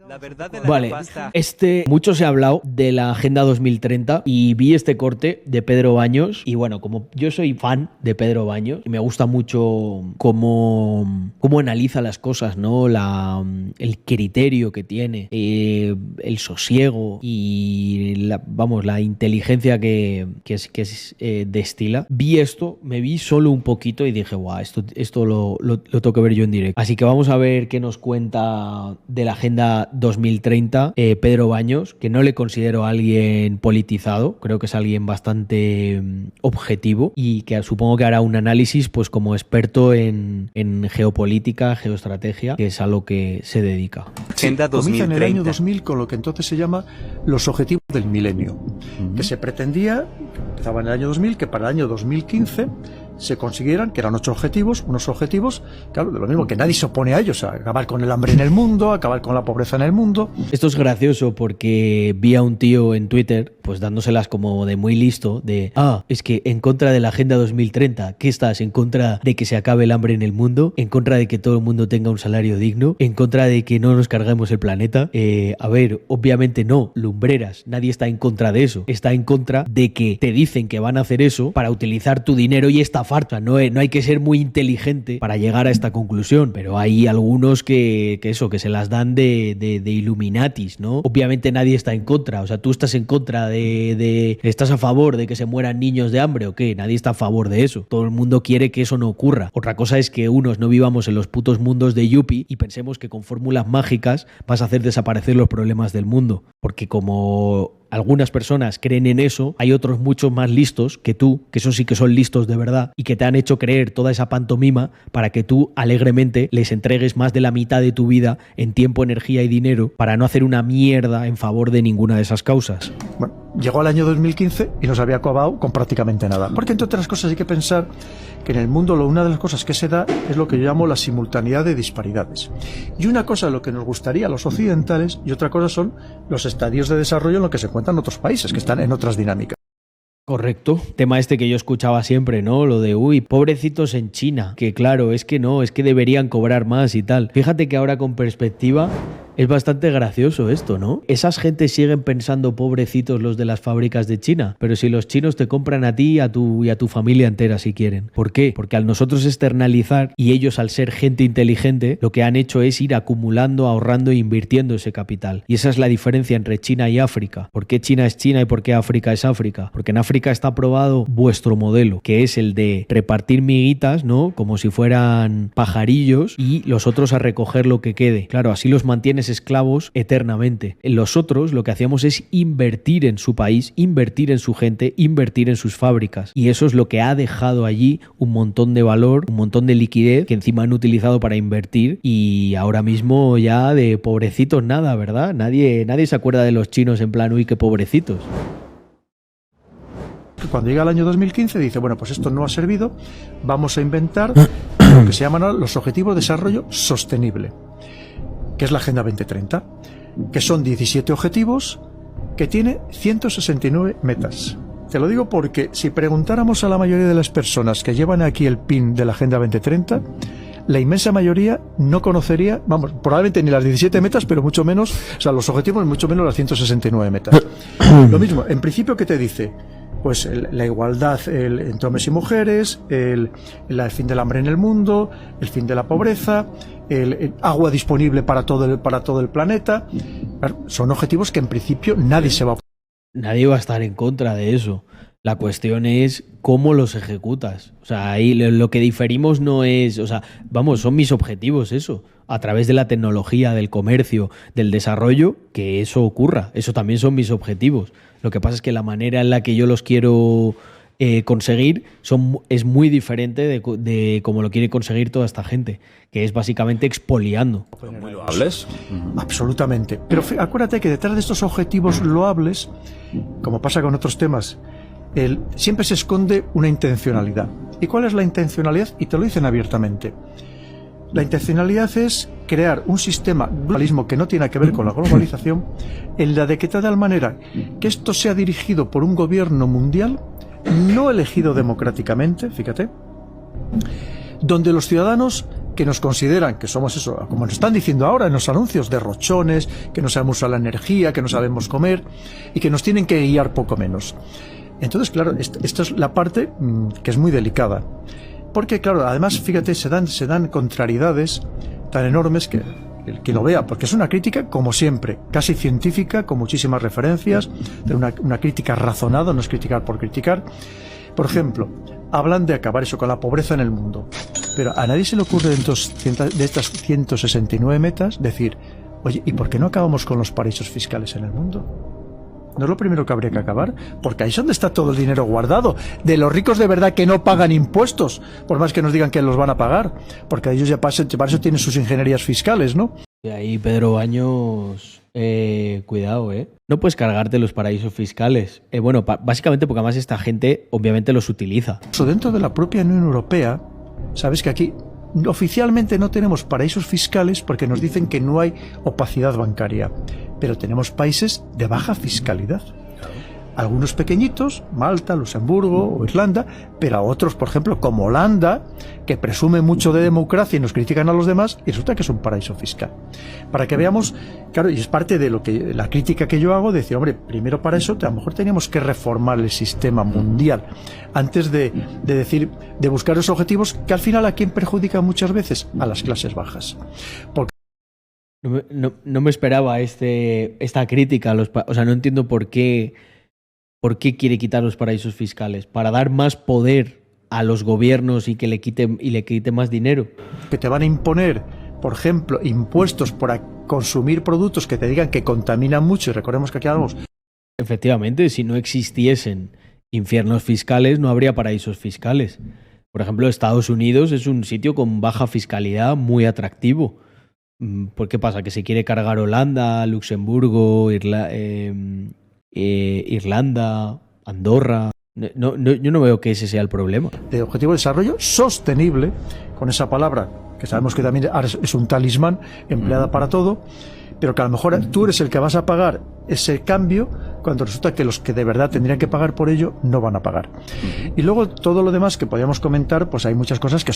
La verdad de la Vale, pasta. mucho se ha hablado de la Agenda 2030 y vi este corte de Pedro Baños y bueno, como yo soy fan de Pedro Baños y me gusta mucho cómo analiza las cosas, ¿no? El criterio que tiene, el sosiego y la inteligencia que destila. Vi esto, me vi solo un poquito y dije, guau, esto lo tengo que ver yo en directo. Así que vamos a ver qué nos cuenta de la Agenda 2030 Pedro Baños, que no le considero a alguien politizado, creo que es alguien bastante objetivo y que supongo que hará un análisis pues como experto en geopolítica, geoestrategia, que es a lo que se dedica. Agenda 2030. Comienza en el año 2000 con lo que entonces se llama los objetivos del milenio, que se pretendía, empezaba en el año 2000, que para el año 2015 se consiguieran, que eran 8 objetivos, unos objetivos, claro, de lo mismo, que nadie se opone a ellos, a acabar con el hambre en el mundo, acabar con la pobreza en el mundo. Esto es gracioso porque vi a un tío en Twitter pues dándoselas como de muy listo, es que en contra de la Agenda 2030, ¿qué estás? ¿En contra de que se acabe el hambre en el mundo? ¿En contra de que todo el mundo tenga un salario digno? ¿En contra de que no nos carguemos el planeta? A ver, obviamente no, lumbreras, nadie está en contra de eso, está en contra de que te dicen que van a hacer eso para utilizar tu dinero y estafar. O sea, no hay que ser muy inteligente para llegar a esta conclusión, pero hay algunos que se las dan de Illuminatis, ¿no? Obviamente nadie está en contra, o sea, tú estás en contra ¿estás a favor de que se mueran niños de hambre o qué? Nadie está a favor de eso, todo el mundo quiere que eso no ocurra. Otra cosa es que unos no vivamos en los putos mundos de Yuppie y pensemos que con fórmulas mágicas vas a hacer desaparecer los problemas del mundo, porque como algunas personas creen en eso, hay otros muchos más listos que tú, que esos sí que son listos de verdad y que te han hecho creer toda esa pantomima para que tú alegremente les entregues más de la mitad de tu vida en tiempo, energía y dinero para no hacer una mierda en favor de ninguna de esas causas. Bueno, llegó el año 2015 y nos había acabado con prácticamente nada, porque entre otras cosas hay que pensar que en el mundo una de las cosas que se da es lo que yo llamo la simultaneidad de disparidades. Y una cosa es lo que nos gustaría a los occidentales y otra cosa son los estadios de desarrollo en los que se encuentran otros países, que están en otras dinámicas. Correcto. Tema este que yo escuchaba siempre, ¿no? Lo de, pobrecitos en China. Que claro, es que no, es que deberían cobrar más y tal. Fíjate que ahora con perspectiva es bastante gracioso esto, ¿no? Esas gentes siguen pensando pobrecitos los de las fábricas de China, pero si los chinos te compran a ti y a tu familia entera si quieren. ¿Por qué? Porque al nosotros externalizar y ellos al ser gente inteligente, lo que han hecho es ir acumulando, ahorrando e invirtiendo ese capital. Y esa es la diferencia entre China y África. ¿Por qué China es China y por qué África es África? Porque en África está aprobado vuestro modelo, que es el de repartir miguitas, ¿no? Como si fueran pajarillos y los otros a recoger lo que quede. Claro, así los mantienes esclavos eternamente. En los otros lo que hacíamos es invertir en su país, invertir en su gente, invertir en sus fábricas. Y eso es lo que ha dejado allí un montón de valor, un montón de liquidez que encima han utilizado para invertir y ahora mismo ya de pobrecitos nada, ¿verdad? Nadie se acuerda de los chinos en plan, uy, qué pobrecitos. Cuando llega el año 2015 dice, bueno, pues esto no ha servido, vamos a inventar lo que se llaman los Objetivos de Desarrollo Sostenible, que es la Agenda 2030, que son 17 objetivos, que tiene 169 metas. Te lo digo porque si preguntáramos a la mayoría de las personas que llevan aquí el pin de la Agenda 2030, la inmensa mayoría no conocería, vamos, probablemente ni las 17 metas, pero mucho menos, o sea, los objetivos, mucho menos las 169 metas. Lo mismo, en principio, ¿qué te dice? Pues la igualdad entre hombres y mujeres, el fin del hambre en el mundo, el fin de la pobreza, el agua disponible para todo el planeta. Son objetivos que en principio nadie va a estar en contra de eso. La cuestión es cómo los ejecutas. O sea, ahí lo que diferimos no es... O sea, vamos, son mis objetivos eso. A través de la tecnología, del comercio, del desarrollo, que eso ocurra. Eso también son mis objetivos. Lo que pasa es que la manera en la que yo los quiero conseguir es muy diferente de cómo lo quiere conseguir toda esta gente, que es básicamente expoliando. ¿Muy loables? Absolutamente. Pero acuérdate que detrás de estos objetivos loables, como pasa con otros temas, siempre se esconde una intencionalidad. ¿Y cuál es la intencionalidad? Y te lo dicen abiertamente. La intencionalidad es crear un sistema globalismo que no tiene que ver con la globalización, en la de que tal manera que esto sea dirigido por un gobierno mundial no elegido democráticamente, fíjate, donde los ciudadanos que nos consideran que somos eso, como nos están diciendo ahora en los anuncios, derrochones, que no sabemos usar la energía, que no sabemos comer y que nos tienen que guiar poco menos. Entonces, claro, esta es la parte que es muy delicada. Porque, claro, además, fíjate, se dan contrariedades tan enormes que el que lo vea, porque es una crítica, como siempre, casi científica, con muchísimas referencias, de una crítica razonada, no es criticar por criticar. Por ejemplo, hablan de acabar eso con la pobreza en el mundo. Pero a nadie se le ocurre de estas 169 metas decir, oye, ¿y por qué no acabamos con los paraísos fiscales en el mundo? ¿No es lo primero que habría que acabar? Porque ahí es donde está todo el dinero guardado. De los ricos de verdad que no pagan impuestos, por más que nos digan que los van a pagar. Porque ellos ya para eso tienen sus ingenierías fiscales, ¿no? Y ahí, Pedro Baños, cuidado, ¿eh? No puedes cargarte los paraísos fiscales. Bueno, básicamente porque además esta gente obviamente los utiliza. Dentro de la propia Unión Europea, sabes que aquí oficialmente no tenemos paraísos fiscales porque nos dicen que no hay opacidad bancaria, pero tenemos países de baja fiscalidad. Algunos pequeñitos, Malta, Luxemburgo o Irlanda, pero a otros, por ejemplo, como Holanda, que presume mucho de democracia y nos critican a los demás, y resulta que es un paraíso fiscal. Para que veamos, claro, y es parte de lo que la crítica que yo hago, de decir, hombre, primero para eso a lo mejor teníamos que reformar el sistema mundial, antes de buscar esos objetivos que al final a quién perjudican muchas veces, a las clases bajas. Porque no me esperaba esta crítica, o sea, no entiendo por qué quiere quitar los paraísos fiscales. ¿Para dar más poder a los gobiernos y que le quite más dinero? Que te van a imponer, por ejemplo, impuestos por consumir productos que te digan que contaminan mucho, y recordemos que aquí hablamos. Efectivamente, si no existiesen infiernos fiscales, no habría paraísos fiscales. Por ejemplo, Estados Unidos es un sitio con baja fiscalidad muy atractivo. ¿Por qué pasa? ¿Que se quiere cargar Holanda, Luxemburgo, Irlanda, Andorra? Yo no veo que ese sea el problema. De objetivo de desarrollo sostenible, con esa palabra que sabemos que también es un talismán empleada para todo, pero que a lo mejor tú eres el que vas a pagar ese cambio cuando resulta que los que de verdad tendrían que pagar por ello no van a pagar. Y luego todo lo demás que podríamos comentar, pues hay muchas cosas que...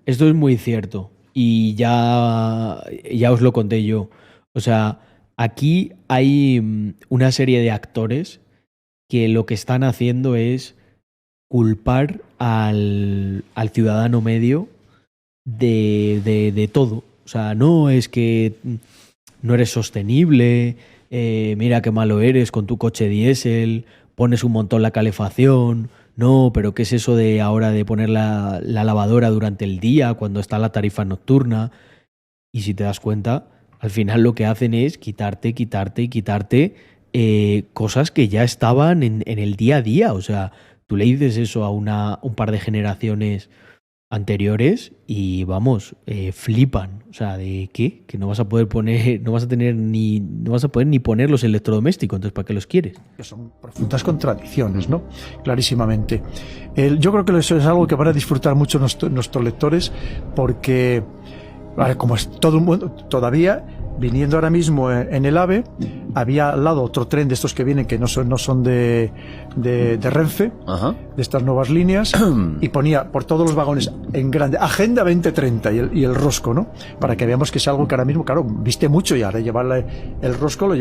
Esto es muy cierto y ya os lo conté yo. O sea, aquí hay una serie de actores que lo que están haciendo es culpar al ciudadano medio de todo. O sea, no es que no eres sostenible, mira qué malo eres con tu coche diésel, pones un montón la calefacción, no, pero ¿qué es eso de ahora de poner la lavadora durante el día cuando está la tarifa nocturna? Y si te das cuenta, al final lo que hacen es quitarte cosas que ya estaban en el día a día. O sea, tú le dices eso a un par de generaciones anteriores y vamos, flipan. O sea, ¿de qué? Que no vas a poder poner, no vas a poder ni poner los electrodomésticos, entonces ¿para qué los quieres? Que son profundas contradicciones, ¿no? Clarísimamente. Yo creo que eso es algo que van a disfrutar mucho nuestros lectores, porque como es todo un mundo todavía. Viniendo ahora mismo en el AVE, había al lado otro tren de estos que vienen que no son de Renfe, ajá, de estas nuevas líneas, y ponía por todos los vagones en grande Agenda 2030 y el rosco, ¿no? Para que veamos que es algo que ahora mismo, claro, viste mucho, y ahora llevarle el rosco lo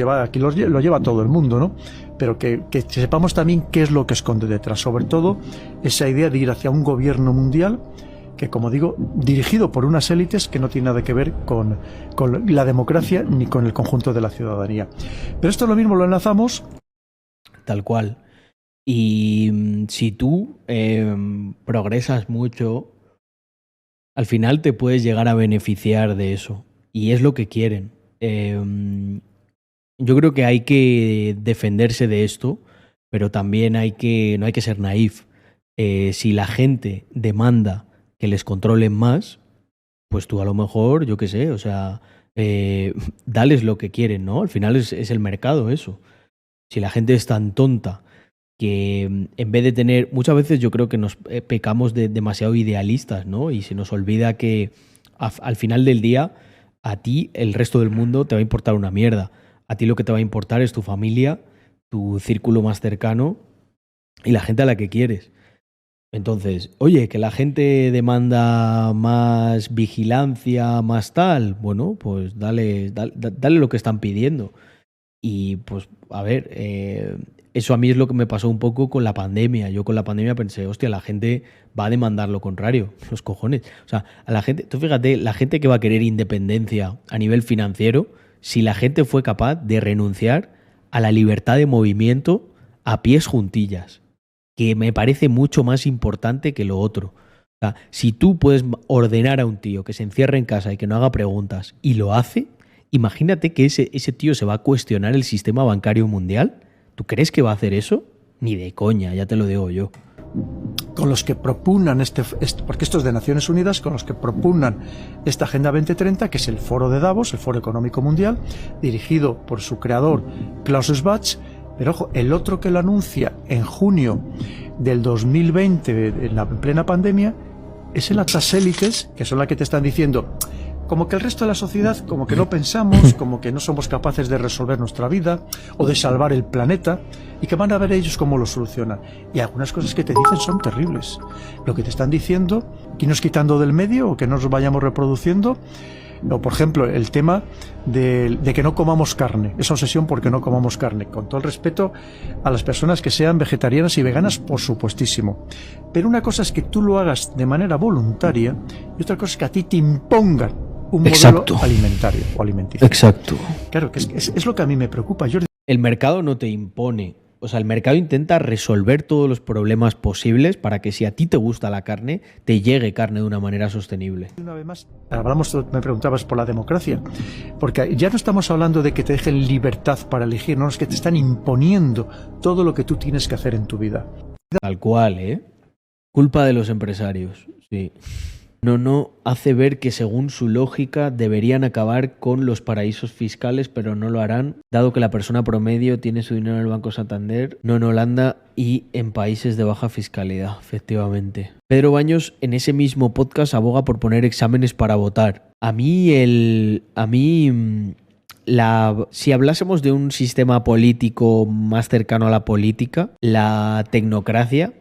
lleva todo el mundo, ¿no? Pero que sepamos también qué es lo que esconde detrás, sobre todo esa idea de ir hacia un gobierno mundial que, como digo, dirigido por unas élites que no tienen nada que ver con la democracia ni con el conjunto de la ciudadanía. Pero esto lo mismo lo enlazamos. Tal cual. Y si tú progresas mucho, al final te puedes llegar a beneficiar de eso. Y es lo que quieren. Yo creo que hay que defenderse de esto, pero también no hay que ser naif. Si la gente demanda que les controlen más, pues tú a lo mejor, yo qué sé, o sea, dales lo que quieren, ¿no? Al final es el mercado eso. Si la gente es tan tonta que en vez de tener... Muchas veces yo creo que nos pecamos de demasiado idealistas, ¿no? Y se nos olvida que al final del día a ti el resto del mundo te va a importar una mierda. A ti lo que te va a importar es tu familia, tu círculo más cercano y la gente a la que quieres. Entonces, oye, que la gente demanda más vigilancia, más tal, bueno, pues dale lo que están pidiendo. Y pues, a ver, eso a mí es lo que me pasó un poco con la pandemia. Yo con la pandemia pensé, hostia, la gente va a demandar lo contrario, los cojones. O sea, a la gente, tú fíjate, la gente que va a querer independencia a nivel financiero, si la gente fue capaz de renunciar a la libertad de movimiento a pies juntillas, que me parece mucho más importante que lo otro. O sea, si tú puedes ordenar a un tío que se encierre en casa y que no haga preguntas y lo hace, imagínate que ese tío se va a cuestionar el sistema bancario mundial. ¿Tú crees que va a hacer eso? Ni de coña, ya te lo digo yo. Con los que propugnan porque esto es de Naciones Unidas, con los que propugnan esta Agenda 2030, que es el Foro de Davos, el Foro Económico Mundial, dirigido por su creador Klaus Schwab. Pero ojo, el otro que lo anuncia en junio del 2020, en la plena pandemia, es el altas élites, que son las que te están diciendo como que el resto de la sociedad, como que no pensamos, como que no somos capaces de resolver nuestra vida o de salvar el planeta, y que van a ver ellos cómo lo solucionan. Y algunas cosas que te dicen son terribles. Lo que te están diciendo, que nos quitando del medio o que no nos vayamos reproduciendo. O, por ejemplo, el tema de que no comamos carne, esa obsesión porque no comamos carne, con todo el respeto a las personas que sean vegetarianas y veganas, por supuestísimo. Pero una cosa es que tú lo hagas de manera voluntaria y otra cosa es que a ti te impongan un modelo alimentario o alimenticio. Exacto. Claro, que es lo que a mí me preocupa, Jordi. El mercado no te impone. O sea, el mercado intenta resolver todos los problemas posibles para que si a ti te gusta la carne, te llegue carne de una manera sostenible. Una vez más, me preguntabas por la democracia, porque ya no estamos hablando de que te dejen libertad para elegir, no, es que te están imponiendo todo lo que tú tienes que hacer en tu vida. Tal cual, ¿eh? Culpa de los empresarios, sí. No hace ver que según su lógica deberían acabar con los paraísos fiscales, pero no lo harán, dado que la persona promedio tiene su dinero en el Banco Santander, no en Holanda y en países de baja fiscalidad, efectivamente. Pedro Baños en ese mismo podcast aboga por poner exámenes para votar. Si hablásemos de un sistema político más cercano a la política, la tecnocracia,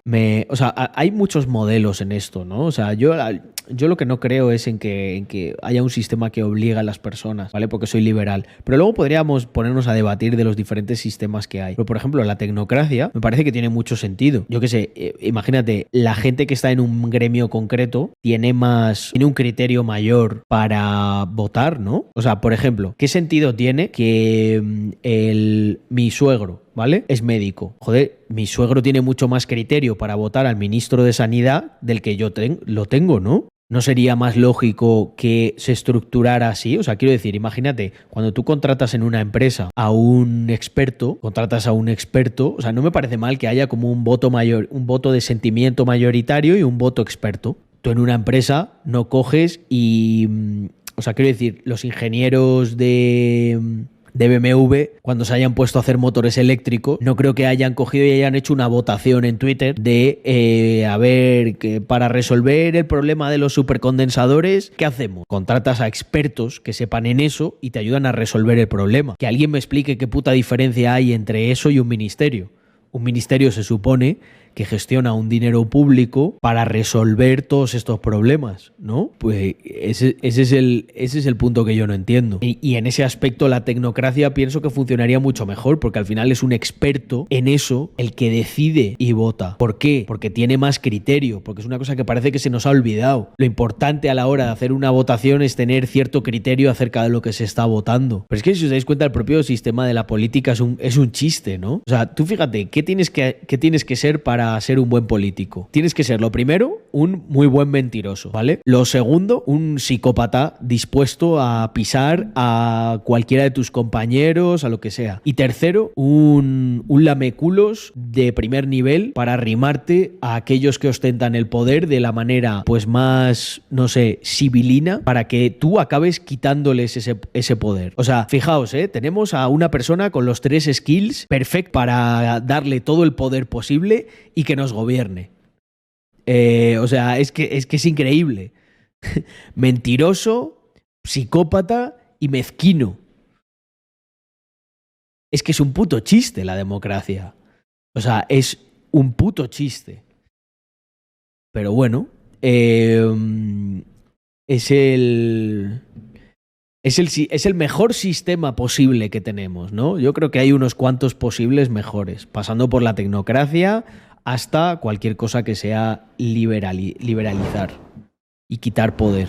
hay muchos modelos en esto, ¿no? O sea, yo lo que no creo es en que haya un sistema que obliga a las personas, ¿vale? Porque soy liberal. Pero luego podríamos ponernos a debatir de los diferentes sistemas que hay. Pero, por ejemplo, la tecnocracia me parece que tiene mucho sentido. Yo qué sé, imagínate, la gente que está en un gremio concreto tiene un criterio mayor para votar, ¿no? O sea, por ejemplo, ¿qué sentido tiene que mi suegro, ¿vale? Es médico. Joder, mi suegro tiene mucho más criterio para votar al ministro de Sanidad del que yo lo tengo, ¿no? ¿No sería más lógico que se estructurara así? O sea, quiero decir, imagínate, cuando tú contratas en una empresa a un experto, o sea, no me parece mal que haya como un voto de sentimiento mayoritario y un voto experto. Tú en una empresa no coges o sea, quiero decir, los ingenieros de BMW, cuando se hayan puesto a hacer motores eléctricos, no creo que hayan cogido y hayan hecho una votación en Twitter de, a ver, que para resolver el problema de los supercondensadores, ¿qué hacemos? Contratas a expertos que sepan en eso y te ayudan a resolver el problema. Que alguien me explique qué puta diferencia hay entre eso y un ministerio. Un ministerio se supone que gestiona un dinero público para resolver todos estos problemas, ¿no? Pues ese es el punto que yo no entiendo. Y en ese aspecto la tecnocracia pienso que funcionaría mucho mejor, porque al final es un experto en eso el que decide y vota. ¿Por qué? Porque tiene más criterio, porque es una cosa que parece que se nos ha olvidado. Lo importante a la hora de hacer una votación es tener cierto criterio acerca de lo que se está votando. Pero es que si os dais cuenta, el propio sistema de la política es un chiste, ¿no? O sea, tú fíjate, ¿qué tienes que ser para ser un buen político? Tienes que ser, lo primero, un muy buen mentiroso, ¿vale? Lo segundo, un psicópata dispuesto a pisar a cualquiera de tus compañeros, a lo que sea. Y tercero, un lameculos de primer nivel para arrimarte a aquellos que ostentan el poder de la manera, pues más, no sé, civilina, para que tú acabes quitándoles ese poder. O sea, fijaos, tenemos a una persona con los 3 skills perfectos para darle todo el poder posible y que nos gobierne. O sea, es que es increíble. Mentiroso, psicópata y mezquino. Es que es un puto chiste la democracia. O sea, es un puto chiste. Pero bueno, es el... Es el mejor sistema posible que tenemos, ¿no? Yo creo que hay unos cuantos posibles mejores, pasando por la tecnocracia hasta cualquier cosa que sea liberalizar y quitar poder.